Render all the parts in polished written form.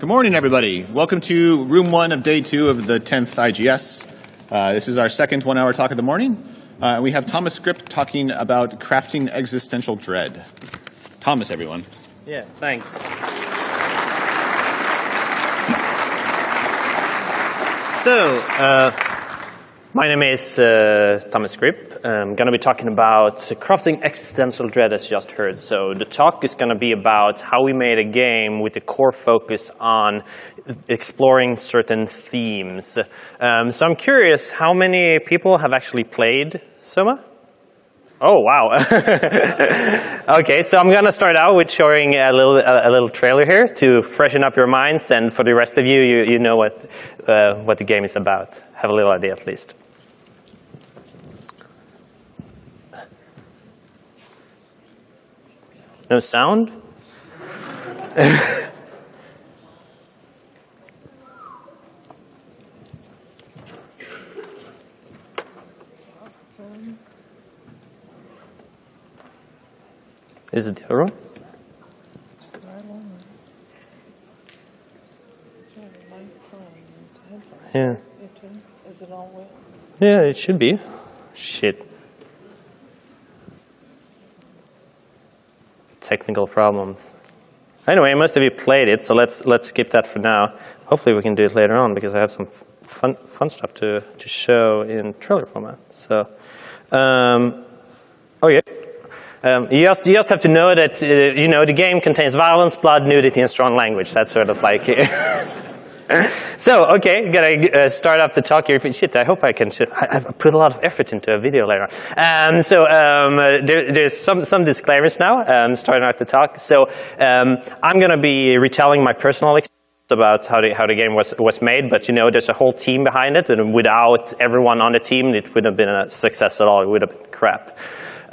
Good morning, everybody. Welcome to room 1 of day 2 of the 10th IGS. This is our second 1-hour talk of the morning. We have Thomas Grip talking about crafting existential dread. Thomas, everyone. Yeah, thanks. So, my name is Thomas Grip. I'm going to be talking about crafting existential dread, as you just heard. So the talk is going to be about how we made a game with the core focus on exploring certain themes. So I'm curious, how many people have actually played SOMA? Oh, wow. Okay, so I'm going to start out with showing a little trailer here to freshen up your minds, and for the rest of you, you know what the game is about. Have a little idea at least. No sound? Is it the other one? Yeah. Is it all wet? Yeah, it should be. Shit. Technical problems. Anyway, most of you played it, so let's skip that for now. Hopefully we can do it later on because I have some fun stuff to show in trailer format. So, okay. You just have to know that the game contains violence, blood, nudity, and strong language. That's sort of like. So, okay, gotta start off the talk here. Shit, I hope I can. I put a lot of effort into a video later on. There's some disclaimers now. Starting out the talk. So, I'm gonna be retelling my personal experience about how the game was made, but there's a whole team behind it, and without everyone on the team, it wouldn't have been a success at all. It would have been crap.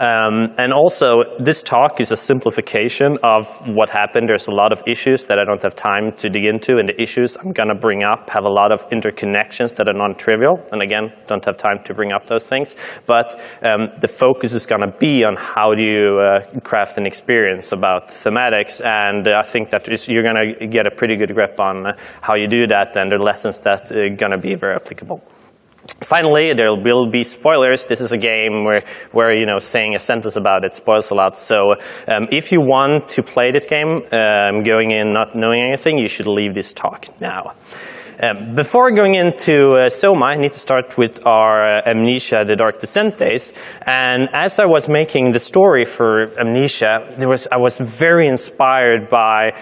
And also, this talk is a simplification of what happened. There's a lot of issues that I don't have time to dig into, and the issues I'm going to bring up have a lot of interconnections that are non-trivial, and again, don't have time to bring up those things. But the focus is going to be on how do you craft an experience about thematics, and I think that you're going to get a pretty good grip on how you do that, and the lessons that are going to be very applicable. Finally, there will be spoilers. This is a game where saying a sentence about it spoils a lot. So if you want to play this game going in not knowing anything, you should leave this talk now. Before going into SOMA, I need to start with our Amnesia: The Dark Descent days. And as I was making the story for Amnesia, I was very inspired by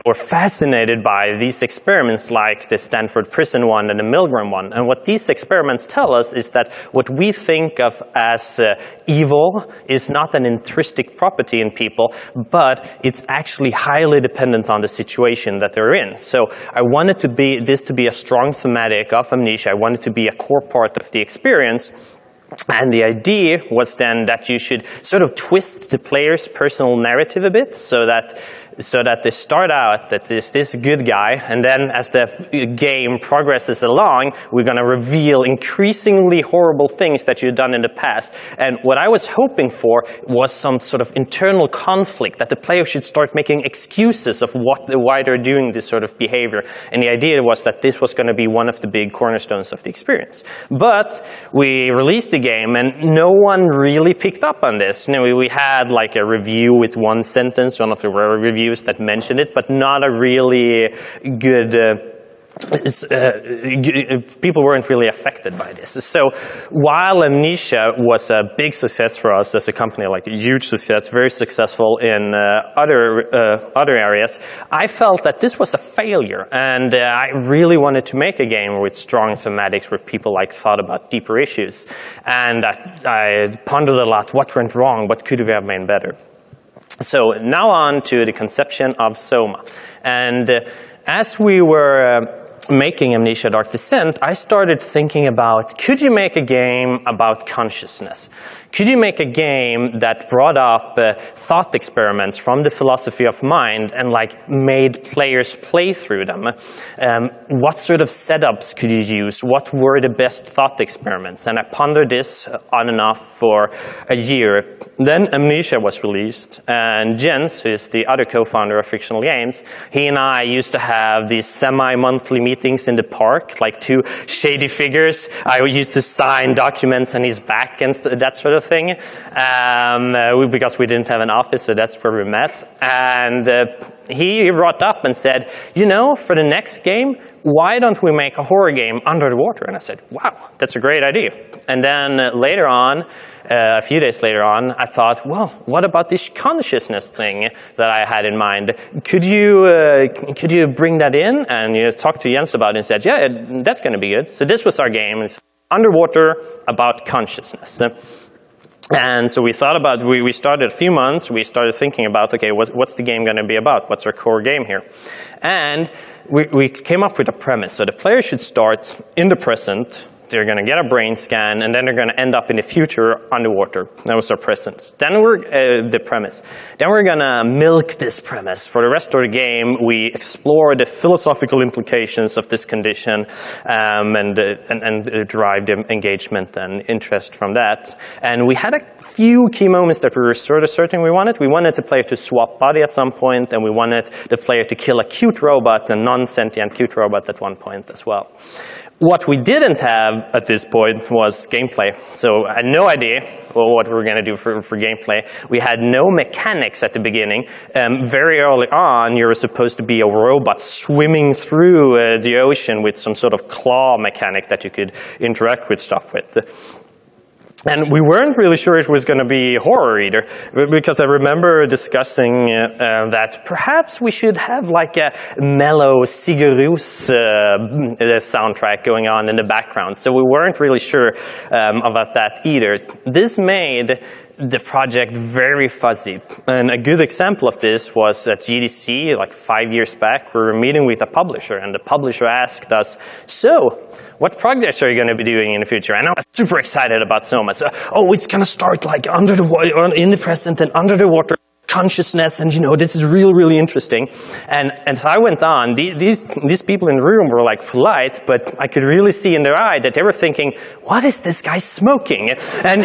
or fascinated by these experiments like the Stanford Prison one and the Milgram one. And what these experiments tell us is that what we think of as evil is not an intrinsic property in people, but it's actually highly dependent on the situation that they're in. So I wanted this to be a strong thematic of Amnesia. I wanted to be a core part of the experience. And the idea was then that you should sort of twist the player's personal narrative a bit so that they start out that this good guy, and then as the game progresses along, we're going to reveal increasingly horrible things that you've done in the past. And what I was hoping for was some sort of internal conflict, that the player should start making excuses of why they're doing this sort of behavior. And the idea was that this was going to be one of the big cornerstones of the experience. But we released the game, and no one really picked up on this. We had like a review with one sentence, one of the rare reviews that mentioned it, but not a really good people weren't really affected by this. So while Amnesia was a big success for us as a company, like a huge success, very successful in other areas, I felt that this was a failure, and I really wanted to make a game with strong thematics where people thought about deeper issues. And I pondered a lot, what went wrong, what could we have made better? So now on to the conception of SOMA. And as we were making Amnesia: Dark Descent, I started thinking about, could you make a game about consciousness? Could you make a game that brought up thought experiments from the philosophy of mind and like made players play through them? What sort of setups could you use? What were the best thought experiments? And I pondered this on and off for a year. Then Amnesia was released, and Jens, who is the other co-founder of Frictional Games, he and I used to have these semi-monthly meetings in the park, like two shady figures. I used to sign documents on his back and that sort of thing, because we didn't have an office, so that's where we met. And he brought up and said, you know, for the next game, why don't we make a horror game under the water? And I said, wow, that's a great idea. And then later on, a few days later on, I thought, well, what about this consciousness thing that I had in mind? Could you bring that in? And talk to Jens about it and said, yeah, that's going to be good. So this was our game. It's underwater about consciousness. And so we thought about, we started a few months, we started thinking about, okay, what's the game going to be about? What's our core game here? And we came up with a premise. So the player should start in the present. They're going to get a brain scan, and then they're going to end up in the future underwater. That was our presence. Then the premise. Then we're going to milk this premise. For the rest of the game, we explore the philosophical implications of this condition and derive the engagement and interest from that. And we had a few key moments that we were sort of certain we wanted. We wanted the player to swap body at some point, and we wanted the player to kill a cute robot, a non-sentient cute robot at one point as well. What we didn't have at this point was gameplay. So I had no idea what we were going to do for gameplay. We had no mechanics at the beginning. Very early on, you were supposed to be a robot swimming through the ocean with some sort of claw mechanic that you could interact with stuff with. And we weren't really sure it was going to be horror either, because I remember discussing that perhaps we should have like a mellow Sigur Rós soundtrack going on in the background. So we weren't really sure about that either. This made the project very fuzzy. And a good example of this was at GDC, like 5 years back. We were meeting with a publisher, and the publisher asked us, so, what projects are you going to be doing in the future? And I was super excited about SOMA. So, oh, it's going to start like under the water, in the present and under the water consciousness, and this is really, really interesting. And as I went on, these people in the room were like polite, but I could really see in their eye that they were thinking, what is this guy smoking? And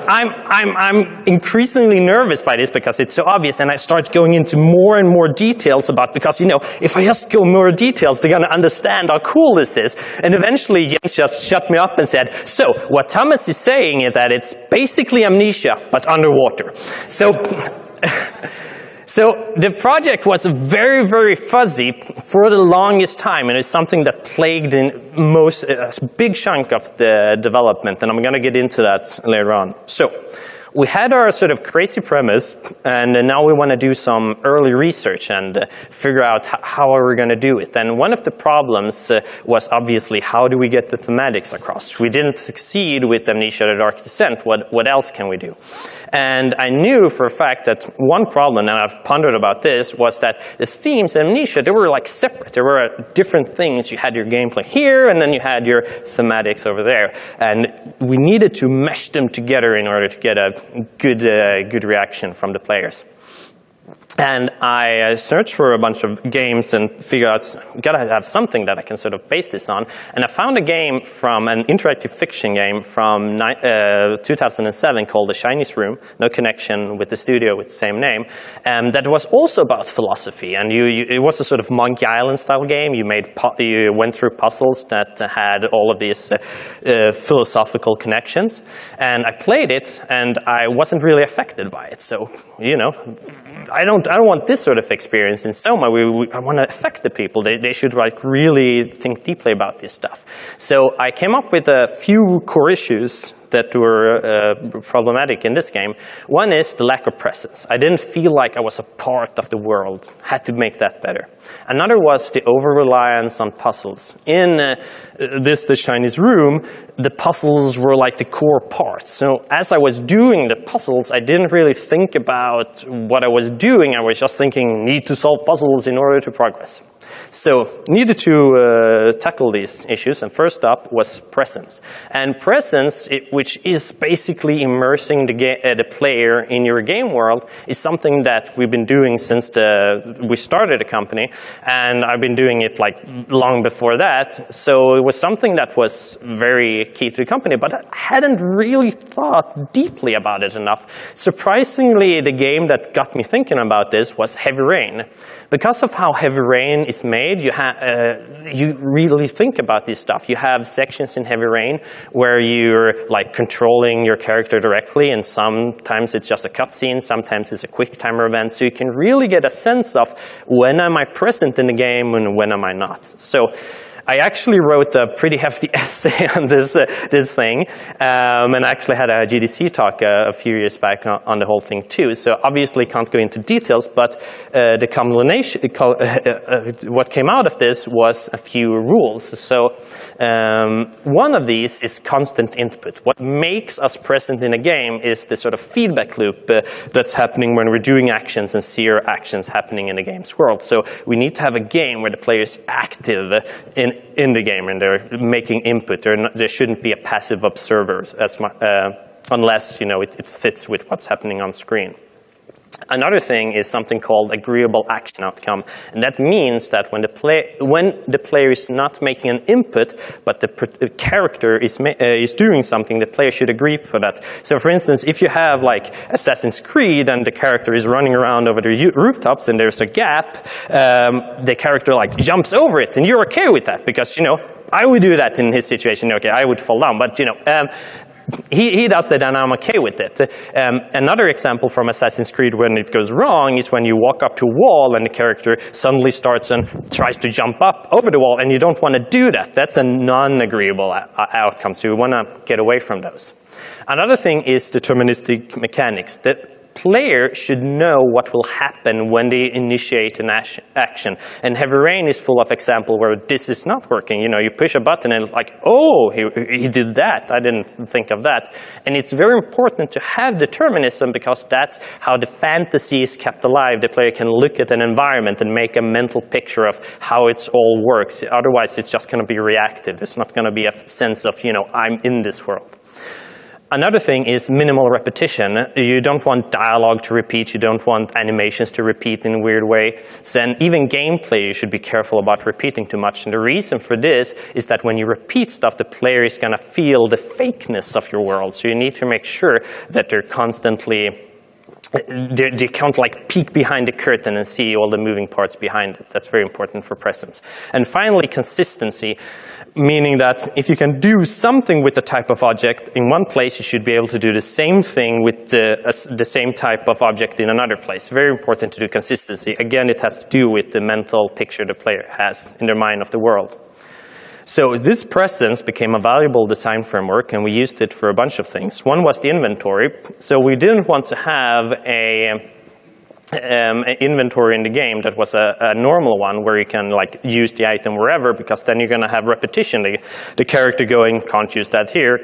I'm increasingly nervous by this because it's so obvious, and I start going into more and more details about, because if I just go more details, they're going to understand how cool this is. And eventually Jens just shut me up and said, so what Thomas is saying is that it's basically Amnesia but underwater. So the project was very, very fuzzy for the longest time, and it's something that plagued a big chunk of the development, and I'm going to get into that later on. So we had our sort of crazy premise, and now we want to do some early research and figure out how are we going to do it. And one of the problems was obviously, how do we get the thematics across? We didn't succeed with Amnesia: The Dark Descent. What else can we do? And I knew for a fact that one problem, and I've pondered about this, was that the themes in Amnesia, they were like separate. There were different things. You had your gameplay here, and then you had your thematics over there. And we needed to mesh them together in order to get a good reaction from the players. And I searched for a bunch of games and figured out, gotta have something that I can sort of base this on. And I found a game from an interactive fiction game from 2007 called The Chinese Room, no connection with the studio with the same name, that was also about philosophy. And it was a sort of Monkey Island style game. You went through puzzles that had all of these philosophical connections. And I played it, and I wasn't really affected by it. So, I don't want this sort of experience in SOMA. I want to affect the people. They should like really think deeply about this stuff. So I came up with a few core issues that were problematic in this game. One is the lack of presence. I didn't feel like I was a part of the world. Had to make that better. Another was the over-reliance on puzzles. In the Chinese Room, the puzzles were like the core part. So as I was doing the puzzles, I didn't really think about what I was doing. I was just thinking, need to solve puzzles in order to progress. So needed to tackle these issues, and first up was presence. And presence, which is basically immersing the player in your game world, is something that we've been doing since we started the company, and I've been doing it like long before that. So it was something that was very key to the company, but I hadn't really thought deeply about it enough. Surprisingly, the game that got me thinking about this was Heavy Rain. Because of how Heavy Rain is made, you really think about this stuff. You have sections in Heavy Rain where you're like controlling your character directly, and sometimes it's just a cutscene, sometimes it's a quick timer event. So you can really get a sense of when am I present in the game and when am I not. So I actually wrote a pretty hefty essay on this thing, and actually had a GDC talk a few years back on the whole thing too. So obviously can't go into details, but the combination, what came out of this was a few rules. So one of these is constant input. What makes us present in a game is the sort of feedback loop that's happening when we're doing actions and see our actions happening in the game's world. So we need to have a game where the player is active in the game and they're making input. There shouldn't be a passive observer unless it fits with what's happening on screen. Another thing is something called agreeable action outcome, and that means that when the player is not making an input, but the character is doing something, the player should agree for that. So, for instance, if you have like Assassin's Creed and the character is running around over the rooftops and there's a gap, the character like jumps over it, and you're okay with that because I would do that in his situation. Okay, I would fall down, but he does that, and I'm okay with it. Another example from Assassin's Creed when it goes wrong is when you walk up to a wall and the character suddenly starts and tries to jump up over the wall, and you don't want to do that. That's a non-agreeable outcome, so you want to get away from those. Another thing is deterministic mechanics. The player should know what will happen when they initiate an action. And Heavy Rain is full of examples where this is not working. You push a button and it's like, oh, he did that. I didn't think of that. And it's very important to have determinism because that's how the fantasy is kept alive. The player can look at an environment and make a mental picture of how it all works. Otherwise, it's just going to be reactive. It's not going to be a sense of, I'm in this world. Another thing is minimal repetition. You don't want dialogue to repeat. You don't want animations to repeat in a weird way. And even gameplay, you should be careful about repeating too much. And the reason for this is that when you repeat stuff, the player is going to feel the fakeness of your world. So you need to make sure that they're constantly they can't like peek behind the curtain and see all the moving parts behind it. That's very important for presence. And finally, consistency, meaning that if you can do something with the type of object in one place, you should be able to do the same thing with the same type of object in another place. Very important to do consistency. Again, it has to do with the mental picture the player has in their mind of the world. So this presence became a valuable design framework, and we used it for a bunch of things. One was the inventory. So we didn't want to have an inventory in the game that was a normal one where you can like use the item wherever, because then you're going to have repetition. The character going, can't use that here,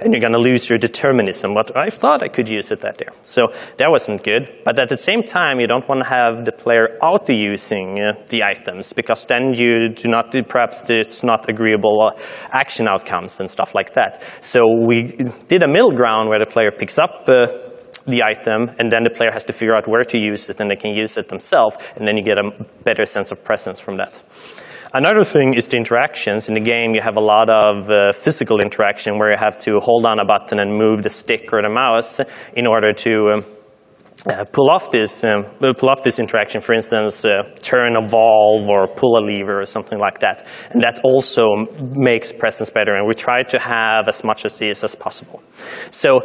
and you're going to lose your determinism. But I thought I could use it that there. So that wasn't good. But at the same time, you don't want to have the player auto-using the items, because then you do not do, perhaps it's not agreeable action outcomes and stuff like that. So we did a middle ground where the player picks up the item, and then the player has to figure out where to use it, and they can use it themselves, and then you get a better sense of presence from that. Another thing is the interactions. In the game, you have a lot of physical interaction where you have to hold on a button and move the stick or the mouse in order to pull off this interaction. For instance, turn a valve or pull a lever or something like that. And that also makes presence better, and we try to have as much of these as possible. So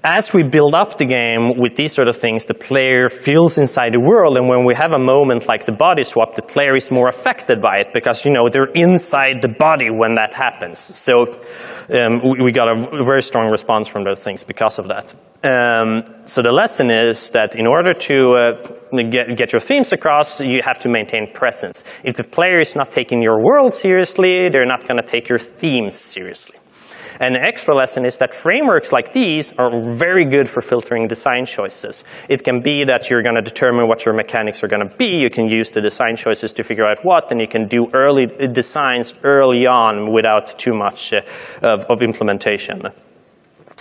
as we build up the game with these sort of things, the player feels inside the world, and when we have a moment like the body swap, the player is more affected by it because, they're inside the body when that happens. So we got a very strong response from those things because of that. So the lesson is that in order to get your themes across, you have to maintain presence. If the player is not taking your world seriously, they're not going to take your themes seriously. And an extra lesson is that frameworks like these are very good for filtering design choices. It can be that you're going to determine what your mechanics are going to be. You can use the design choices to figure out what, and you can do early designs early on without too much of implementation.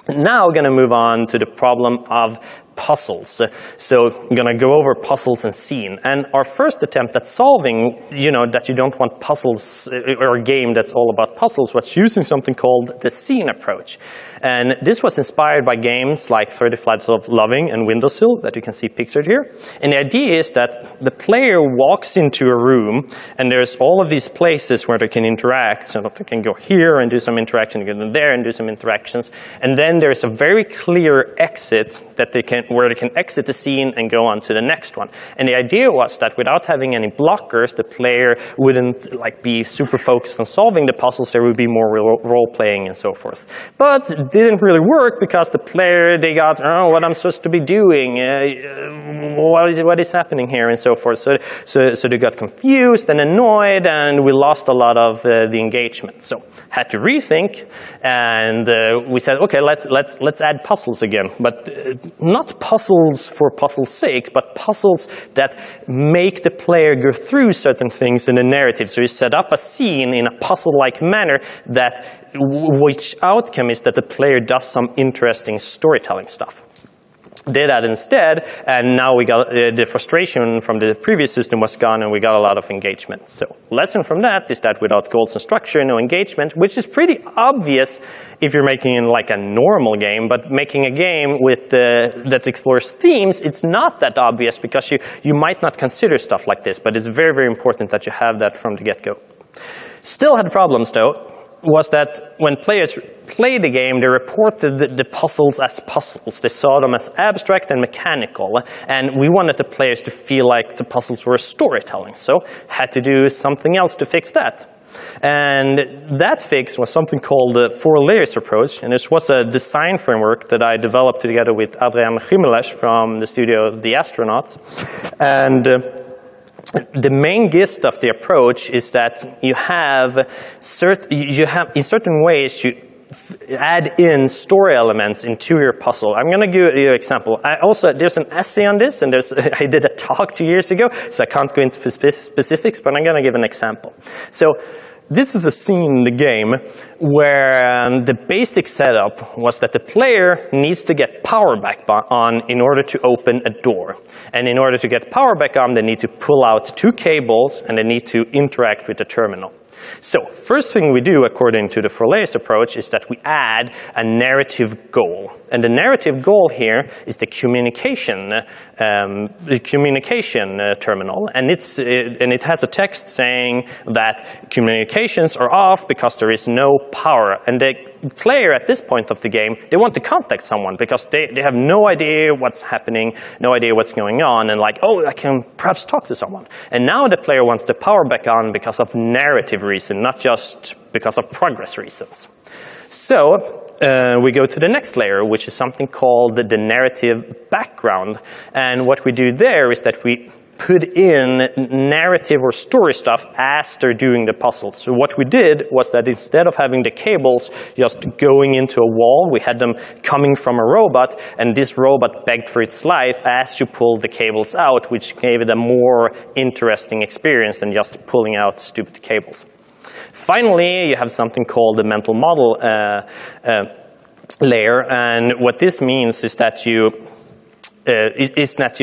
Now we're going to move on to the problem of puzzles. So I'm going to go over puzzles and scene. And our first attempt at solving, that you don't want puzzles or a game that's all about puzzles, was using something called the scene approach. And this was inspired by games like 30 Flights of Loving and Windowsill that you can see pictured here. And the idea is that the player walks into a room and there's all of these places where they can interact. So they can go here and do some interaction, go there and do some interactions. And then there's a very clear exit that where they can exit the scene and go on to the next one. And the idea was that without having any blockers, the player wouldn't be super focused on solving the puzzles. There would be more role-playing and so forth. But it didn't really work because the player, they got, what I'm supposed to be doing, what is happening here and so forth. So they got confused and annoyed, and we lost a lot of the engagement. So had to rethink, and we said, okay, let's add puzzles again, but not puzzles for puzzle's sake, but puzzles that make the player go through certain things in a narrative. So you set up a scene in a puzzle-like manner which outcome is that the player does some interesting storytelling stuff. Did that instead, and now we got the frustration from the previous system was gone, and we got a lot of engagement. So lesson from that is that without goals and structure, no engagement, which is pretty obvious if you're making a normal game, but making a game that explores themes, it's not that obvious because you might not consider stuff like this, but it's very, very important that you have that from the get-go. Still had problems though. Was that when players played the game, they reported the puzzles as puzzles. They saw them as abstract and mechanical, and we wanted the players to feel like the puzzles were storytelling, so had to do something else to fix that. And that fix was something called the 4 layers approach, and this was a design framework that I developed together with Adrian Jimenez from the studio The Astronauts. And the main gist of the approach is that you have in certain ways you add in story elements into your puzzle. I'm going to give you an example. There's an essay on this, and I did a talk 2 years ago, so I can't go into specifics, but I'm going to give an example. So this is a scene in the game where the basic setup was that the player needs to get power back on in order to open a door. And in order to get power back on, they need to pull out 2 cables, and they need to interact with the terminal. So first thing we do, according to the 4 layers approach, is that we add a narrative goal. And the narrative goal here is the communication terminal. And it has a text saying that communications are off because there is no power. And the player at this point of the game, they want to contact someone because they have no idea what's happening, no idea what's going on, and I can perhaps talk to someone. And now the player wants the power back on because of narrative reason, not just because of progress reasons. So we go to the next layer, which is something called the narrative background. And what we do there is that we put in narrative or story stuff as they're doing the puzzles. So what we did was that instead of having the cables just going into a wall, we had them coming from a robot, and this robot begged for its life as you pulled the cables out, which gave it a more interesting experience than just pulling out stupid cables. Finally, you have something called the mental model layer, and what this means is that you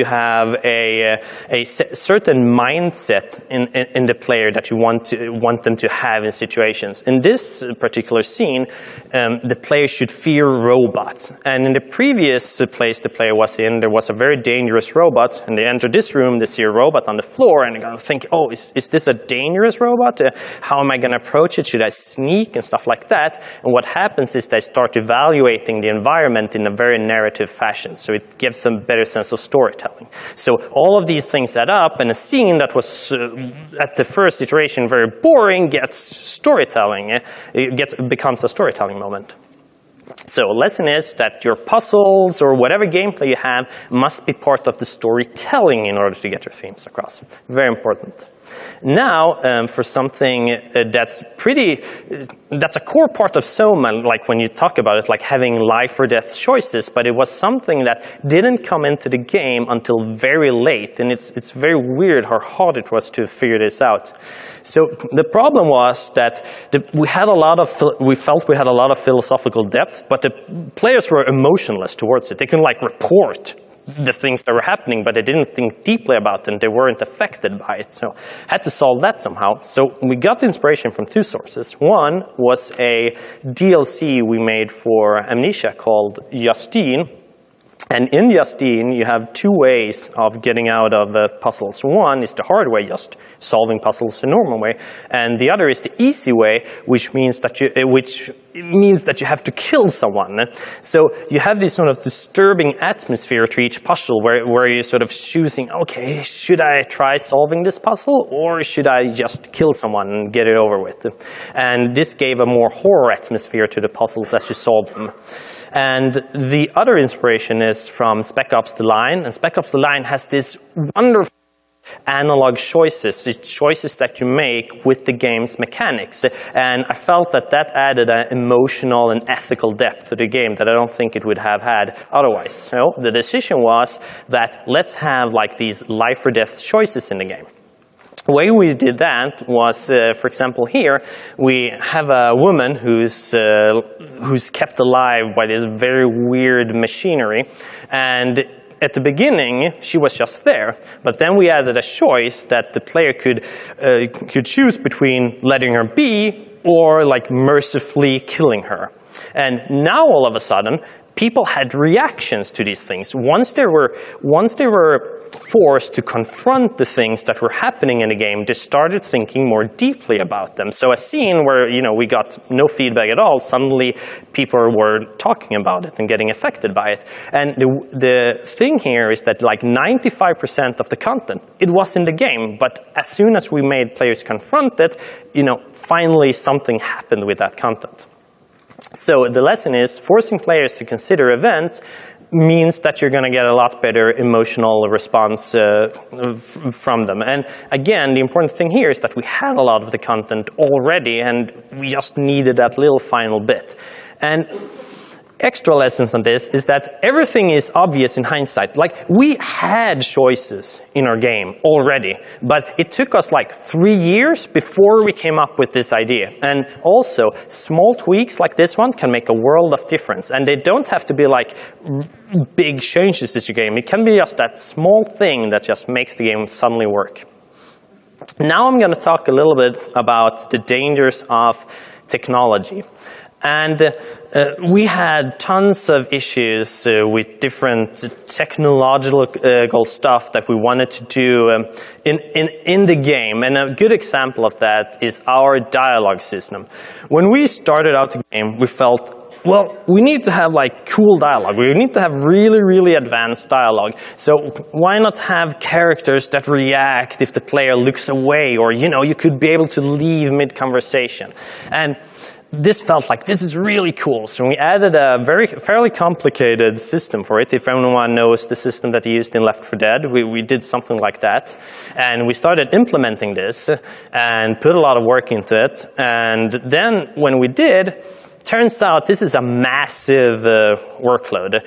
have a certain mindset in the player that you want them to have in situations. In this particular scene, the player should fear robots. And in the previous place the player was in, there was a very dangerous robot. And they enter this room, they see a robot on the floor, and they're going to think, oh, is this a dangerous robot? How am I going to approach it? Should I sneak and stuff like that? And what happens is they start evaluating the environment in a very narrative fashion. So it gives them better sense of storytelling. So all of these things add up, and a scene that was at the first iteration very boring gets storytelling. It becomes a storytelling moment. So lesson is that your puzzles or whatever gameplay you have must be part of the storytelling in order to get your themes across. Very important. Now, for something that's pretty that's a core part of SOMA, like when you talk about it, like having life or death choices, but it was something that didn't come into the game until very late, and it's very weird how hard it was to figure this out. So the problem was that we felt we had a lot of philosophical depth, but the players were emotionless towards it. They couldn't like report the things that were happening, but they didn't think deeply about them. They weren't affected by it. So had to solve that somehow. So we got inspiration from two sources. One was a DLC we made for Amnesia called Justine. And in Justine, you have two ways of getting out of puzzles. One is the hard way, just solving puzzles the normal way, and the other is the easy way, which means that you have to kill someone. So you have this sort of disturbing atmosphere to each puzzle, where you're sort of choosing, okay, should I try solving this puzzle, or should I just kill someone and get it over with? And this gave a more horror atmosphere to the puzzles as you solve them. And the other inspiration is from Spec Ops: The Line, and Spec Ops: The Line has this wonderful analog choices, these choices that you make with the game's mechanics. And I felt that that added an emotional and ethical depth to the game that I don't think it would have had otherwise. So the decision was that let's have like these life or death choices in the game. The way we did that was, for example, here we have a woman who's kept alive by this very weird machinery, and at the beginning she was just there, but then we added a choice that the player could choose between letting her be or like mercifully killing her. And now all of a sudden people had reactions to these things. Once they were forced to confront the things that were happening in the game, they started thinking more deeply about them. So a scene where we got no feedback at all, suddenly people were talking about it and getting affected by it. And the thing here is that like 95% of the content, it was in the game, but as soon as we made players confront it, finally something happened with that content. So the lesson is forcing players to consider events means that you're going to get a lot better emotional response from them. And again, the important thing here is that we had a lot of the content already, and we just needed that little final bit. And extra lessons on this is that everything is obvious in hindsight. Like, we had choices in our game already, but it took us like 3 years before we came up with this idea. And also, small tweaks like this one can make a world of difference. And they don't have to be like big changes to your game. It can be just that small thing that just makes the game suddenly work. Now I'm going to talk a little bit about the dangers of technology. And we had tons of issues with different technological stuff that we wanted to do in the game. And a good example of that is our dialogue system. When we started out the game, we felt, well, we need to have like cool dialogue. We need to have really, really advanced dialogue. So why not have characters that react if the player looks away, or you could be able to leave mid-conversation. And this felt like this is really cool. So we added a fairly complicated system for it. If anyone knows the system that he used in Left 4 Dead, we did something like that. And we started implementing this and put a lot of work into it. And then when we did, turns out this is a massive workload.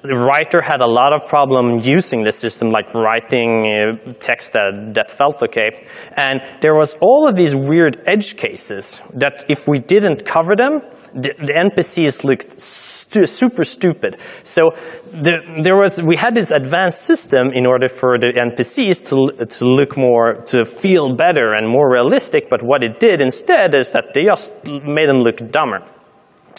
The writer had a lot of problem using the system, like writing text that felt okay. And there was all of these weird edge cases that if we didn't cover them, the NPCs looked super stupid. So we had this advanced system in order for the NPCs to look more, to feel better and more realistic, but what it did instead is that they just made them look dumber.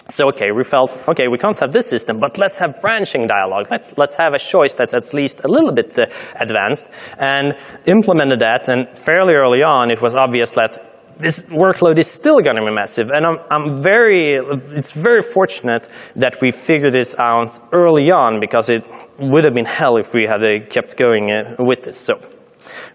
So we felt, we can't have this system, but let's have branching dialogue. Let's have a choice that's at least a little bit advanced, and implemented that. And fairly early on, it was obvious that this workload is still going to be massive. And it's very fortunate that we figured this out early on, because it would have been hell if we had kept going with this. So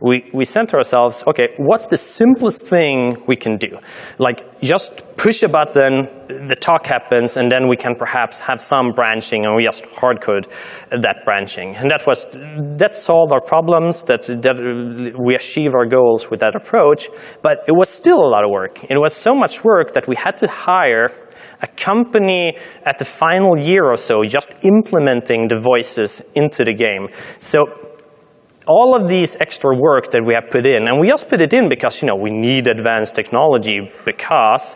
We said to ourselves, okay, what's the simplest thing we can do? Like, just push a button, the talk happens, and then we can perhaps have some branching, and we just hard code that branching. And that solved our problems, that we achieved our goals with that approach, but it was still a lot of work. It was so much work that we had to hire a company at the final year or so just implementing the voices into the game. So all of these extra work that we have put in, and we just put it in because, we need advanced technology, because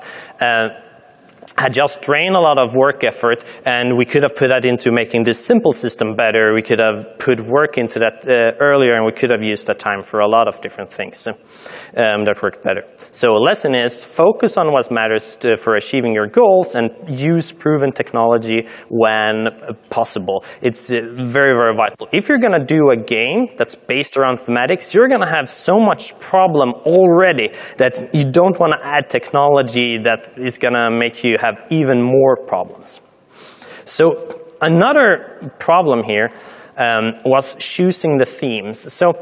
had just drained a lot of work effort, and we could have put that into making this simple system better. We could have put work into that earlier, and we could have used that time for a lot of different things that worked better. So a lesson is focus on what matters for achieving your goals, and use proven technology when possible. It's very, very vital. If you're going to do a game that's based around thematics, you're going to have so much problem already that you don't want to add technology that is going to make you have even more problems. So another problem here was choosing the themes. So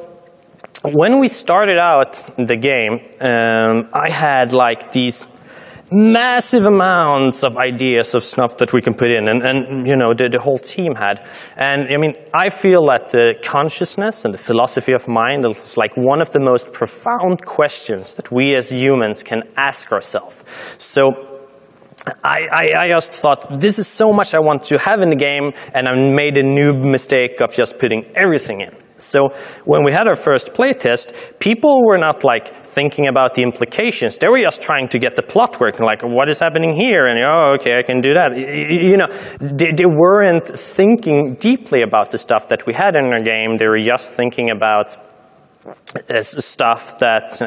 when we started out the game, I had like these massive amounts of ideas of stuff that we can put in, and the whole team had. And I mean, I feel that the consciousness and the philosophy of mind is like one of the most profound questions that we as humans can ask ourselves. So I just thought, this is so much I want to have in the game, and I made a noob mistake of just putting everything in. So when we had our first playtest, people were not like thinking about the implications. They were just trying to get the plot working, like, what is happening here? And, oh, okay, I can do that. They weren't thinking deeply about the stuff that we had in our game. They were just thinking about stuff that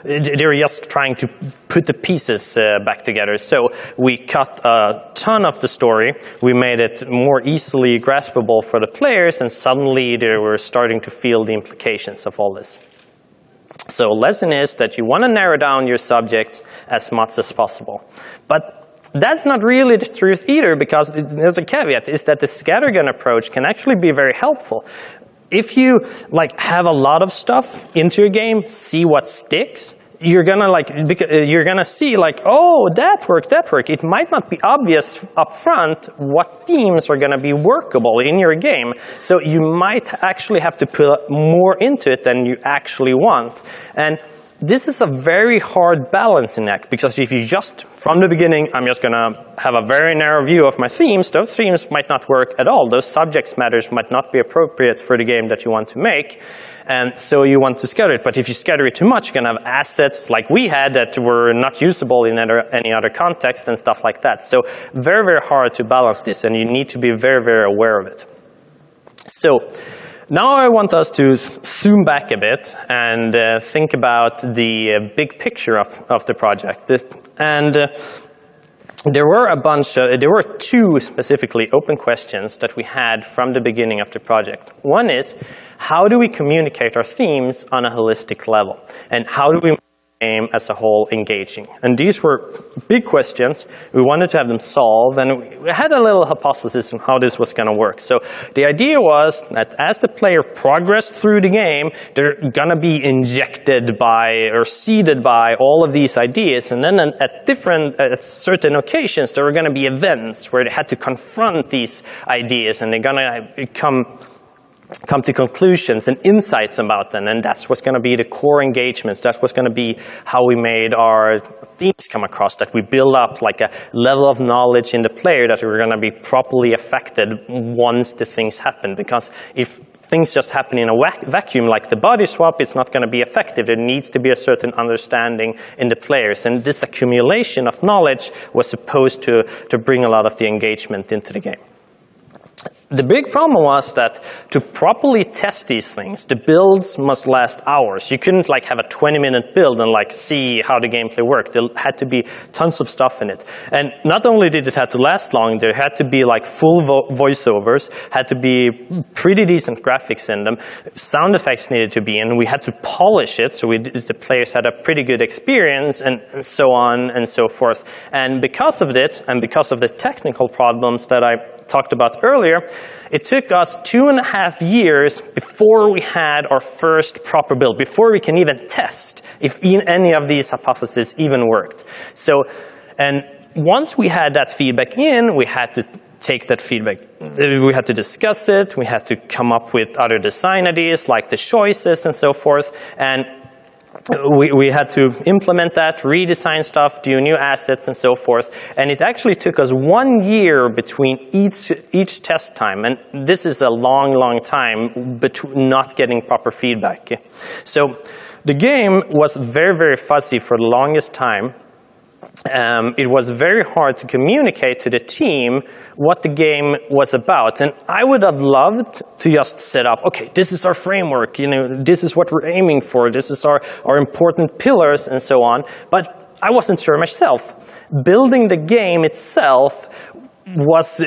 they were just trying to put the pieces back together. So we cut a ton of the story. We made it more easily graspable for the players, and suddenly they were starting to feel the implications of all this. So lesson is that you want to narrow down your subjects as much as possible. But that's not really the truth either, because there's a caveat, is that the scattergun approach can actually be very helpful. If you have a lot of stuff into your game, see what sticks, you're gonna see oh, that worked. It might not be obvious up front what themes are gonna be workable in your game. So you might actually have to put more into it than you actually want. And this is a very hard balancing act, because if you just, from the beginning, I'm just going to have a very narrow view of my themes, those themes might not work at all. Those subject matters might not be appropriate for the game that you want to make. And so you want to scatter it. But if you scatter it too much, you're going to have assets like we had that were not usable in any other context and stuff like that. So very, very hard to balance this, and you need to be very, very aware of it. So now I want us to zoom back a bit and think about the big picture of the project. And there were two specifically open questions that we had from the beginning of the project. One is, how do we communicate our themes on a holistic level? And how do we game as a whole engaging? And these were big questions. We wanted to have them solved, and we had a little hypothesis on how this was going to work. So the idea was that as the player progressed through the game, they're going to be injected by or seeded by all of these ideas, and then at certain occasions there were going to be events where they had to confront these ideas, and they're going to come to conclusions and insights about them, and that's what's going to be the core engagements. That's what's going to be how we made our themes come across, that we build up like a level of knowledge in the player that we're going to be properly affected once the things happen. Because if things just happen in a vacuum, like the body swap, it's not going to be effective. There needs to be a certain understanding in the players, and this accumulation of knowledge was supposed to bring a lot of the engagement into the game. The big problem was that to properly test these things, the builds must last hours. You couldn't have a 20-minute build and see how the gameplay worked. There had to be tons of stuff in it. And not only did it have to last long, there had to be full voiceovers, had to be pretty decent graphics in them, sound effects needed to be in, we had to polish it so the players had a pretty good experience, and so on and so forth. And because of it, and because of the technical problems that I talked about earlier, it took us 2.5 years before we had our first proper build, before we can even test if any of these hypotheses even worked. So, and once we had that feedback in, we had to take that feedback, we had to discuss it, we had to come up with other design ideas like the choices and so forth, and we had to implement that, redesign stuff, do new assets and so forth, and it actually took us 1 year between each test time, and this is a long time between not getting proper feedback. So the game was very fuzzy for the longest time. It was very hard to communicate to the team what the game was about. And I would have loved to just set up, okay, this is our framework, this is what we're aiming for, this is our important pillars and so on. But I wasn't sure myself. Building the game itself was,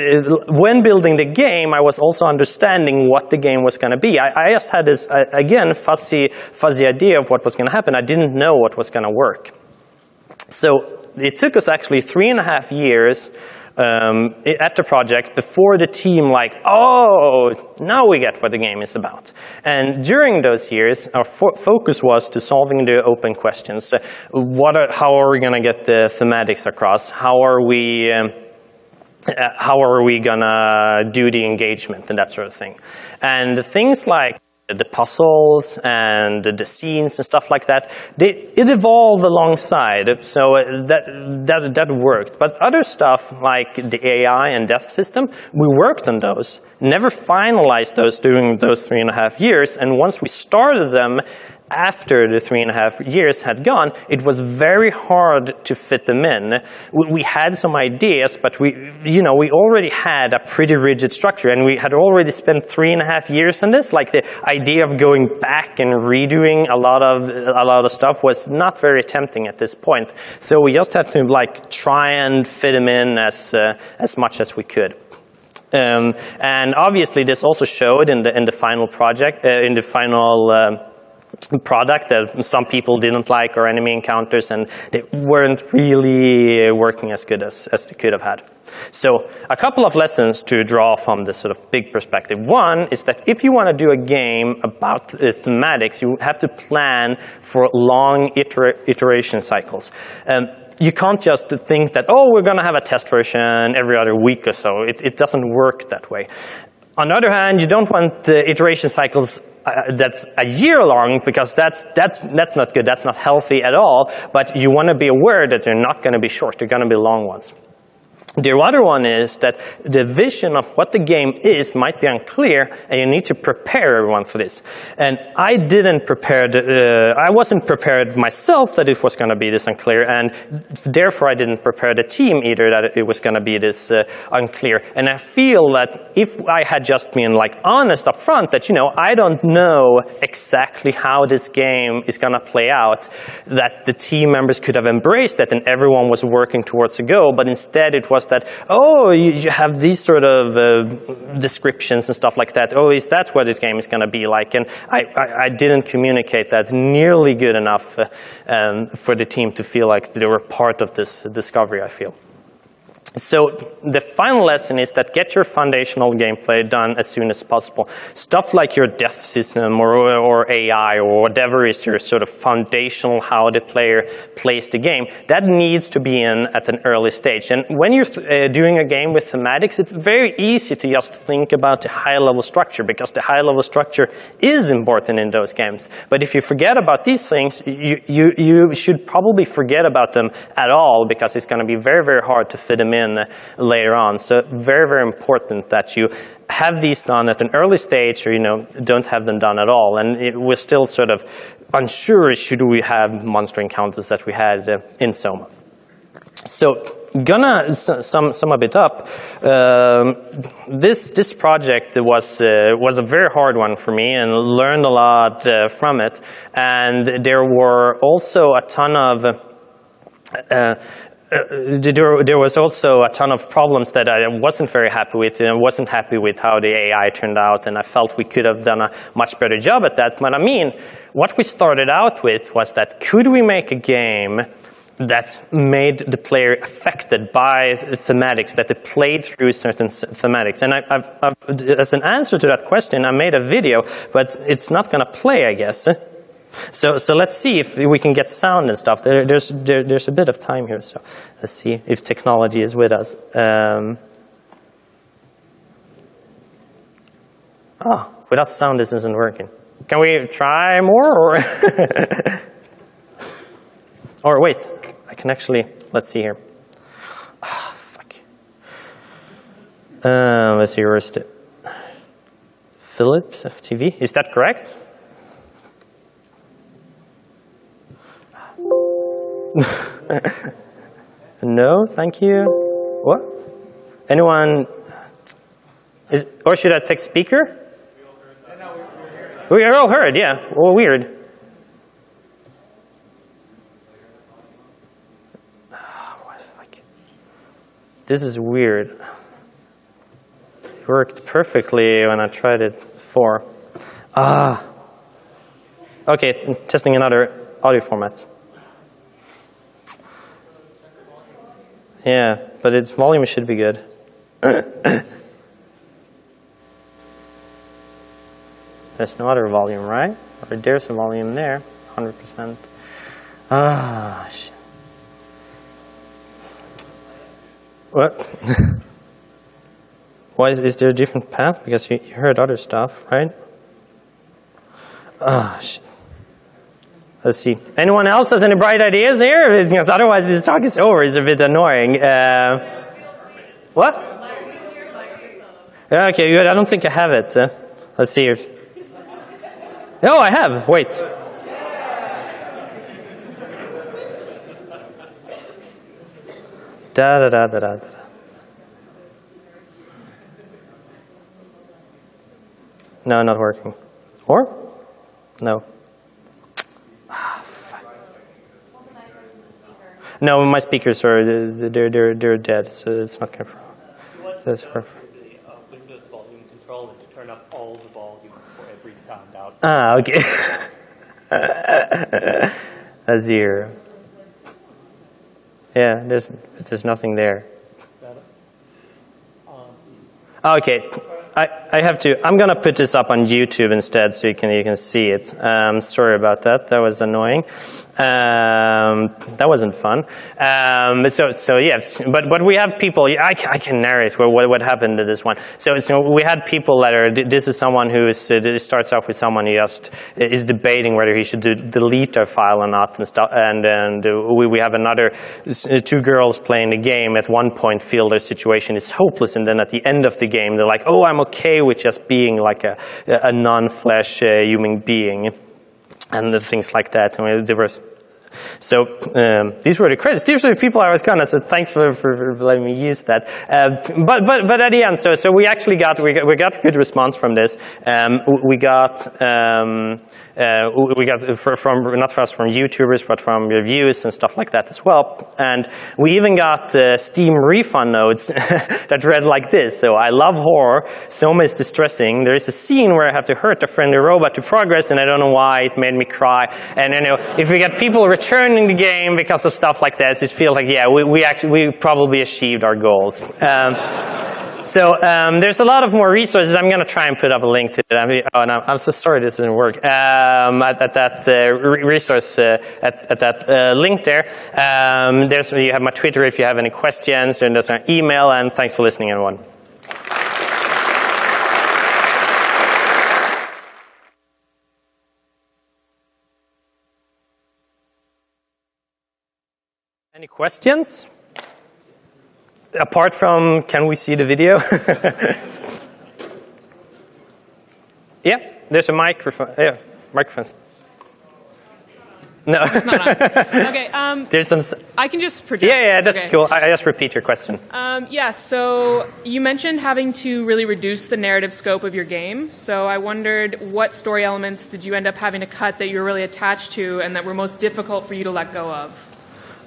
when building the game, I was also understanding what the game was going to be. I just had this, again, fuzzy idea of what was going to happen. I didn't know what was going to work. So it took us actually 3.5 years at the project before the team oh, now we get what the game is about. And during those years, our focus was to solving the open questions. How are we going to get the thematics across? How are we going to do the engagement and that sort of thing? And things like the puzzles and the scenes and stuff like that, it evolved alongside, so that worked. But other stuff like the AI and death system, we worked on those, never finalized those during those 3.5 years, and once we started them, after the 3.5 years had gone, it was very hard to fit them in. We had some ideas, but we already had a pretty rigid structure, and we had already spent 3.5 years on this. Like the idea of going back and redoing a lot of stuff was not very tempting at this point. So we just had to try and fit them in as much as we could. And obviously, this also showed in the final project, in the final product that some people didn't like our enemy encounters, and they weren't really working as good as they could have had. So a couple of lessons to draw from this sort of big perspective. One is that if you want to do a game about thematics, you have to plan for long iteration cycles. You can't just think that, oh, we're going to have a test version every other week or so. It doesn't work that way. On the other hand, you don't want iteration cycles that's a year long, because that's not good. That's not healthy at all. But you want to be aware that they're not going to be short. They're going to be long ones. The other one is that the vision of what the game is might be unclear, and you need to prepare everyone for this. And I wasn't prepared myself that it was going to be this unclear, and therefore I didn't prepare the team either that it was going to be this unclear. And I feel that if I had just been honest up front that, I don't know exactly how this game is going to play out, that the team members could have embraced that and everyone was working towards a goal, but instead it was that, oh, you have these sort of descriptions and stuff like that. Oh, is that what this game is going to be like? And I didn't communicate that nearly good enough for the team to feel like they were part of this discovery, I feel. So the final lesson is that get your foundational gameplay done as soon as possible. Stuff like your death system or AI or whatever is your sort of foundational how the player plays the game, that needs to be in at an early stage. And when you're doing a game with thematics, it's very easy to just think about the high-level structure, because the high-level structure is important in those games. But if you forget about these things, you should probably forget about them at all, because it's going to be very hard to fit them in later on. So very important that you have these done at an early stage, or don't have them done at all. And we're still sort of unsure, should we have monster encounters that we had in SOMA. So gonna sum a bit up. This project was a very hard one for me, and learned a lot from it. And there were also a ton of there was also a ton of problems that I wasn't very happy with, and I wasn't happy with how the AI turned out, and I felt we could have done a much better job at that. But I mean, what we started out with was that could we make a game that made the player affected by thematics, that they played through certain thematics. And as an answer to that question, I made a video, but it's not going to play, I guess. So let's see if we can get sound and stuff. There's a bit of time here, so let's see if technology is with us. Without sound, this isn't working. Can we try more, or or wait? I can actually. Let's see here. Fuck. Let's see. Where's the Philips FTV? Is that correct? No, thank you. What? Anyone? Or should I take speaker? We are all heard, yeah. Well, weird. This is weird. It worked perfectly when I tried it before. Okay, testing another audio format. Yeah, but its volume should be good. There's no other volume, right? Or there's a volume there, 100%. Shit. What? Why is there a different path? Because you heard other stuff, right? Shit. Let's see. Anyone else has any bright ideas here? Because otherwise this talk is over. It's a bit annoying. What? Okay, good. I don't think I have it. Let's see if... Oh, I have. Wait. Da. No, not working. Or? No. Fuck. No, my speakers are they're dead, so it's not coming from. That's perfect. Windows volume control and to turn up all the volume for every sound out. Okay. A 0. Yeah, there's nothing there. Okay, I have to. I'm gonna put this up on YouTube instead, so you can see it. Sorry about that. That was annoying. That wasn't fun. So yes, but we have people. I can narrate what happened to this one. So we had people that are. This is someone who starts off with someone who just is debating whether he should delete their file or not and stuff. And we have another 2 girls playing the game. At one point, feel their situation is hopeless, and then at the end of the game, they're like, "Oh, I'm okay with just being like a non-flesh human being," and things like that. I mean, there was. So these were the credits. These are the people I was gonna. So thanks for letting me use that. But at the end, so we actually got good response from this. We got from not just from YouTubers, but from reviews and stuff like that as well. And we even got Steam refund notes that read like this. So I love horror. SOMA is distressing. There is a scene where I have to hurt a friendly robot to progress, and I don't know why. It made me cry. And if we get people returning the game because of stuff like this, it feels like we probably achieved our goals. So there's a lot of more resources. I'm going to try and put up a link to it. I'm so sorry this didn't work. At that resource, at that link there. You have my Twitter if you have any questions, and there's our email. And thanks for listening, everyone. Any questions? Apart from, can we see the video? Yeah, there's a microphone. Yeah, microphones. No. It's not on. Okay. There's some. I can just project. Yeah, that's okay. cool. I just repeat your question. Yeah, so you mentioned having to really reduce the narrative scope of your game. So I wondered what story elements did you end up having to cut that you were really attached to and that were most difficult for you to let go of?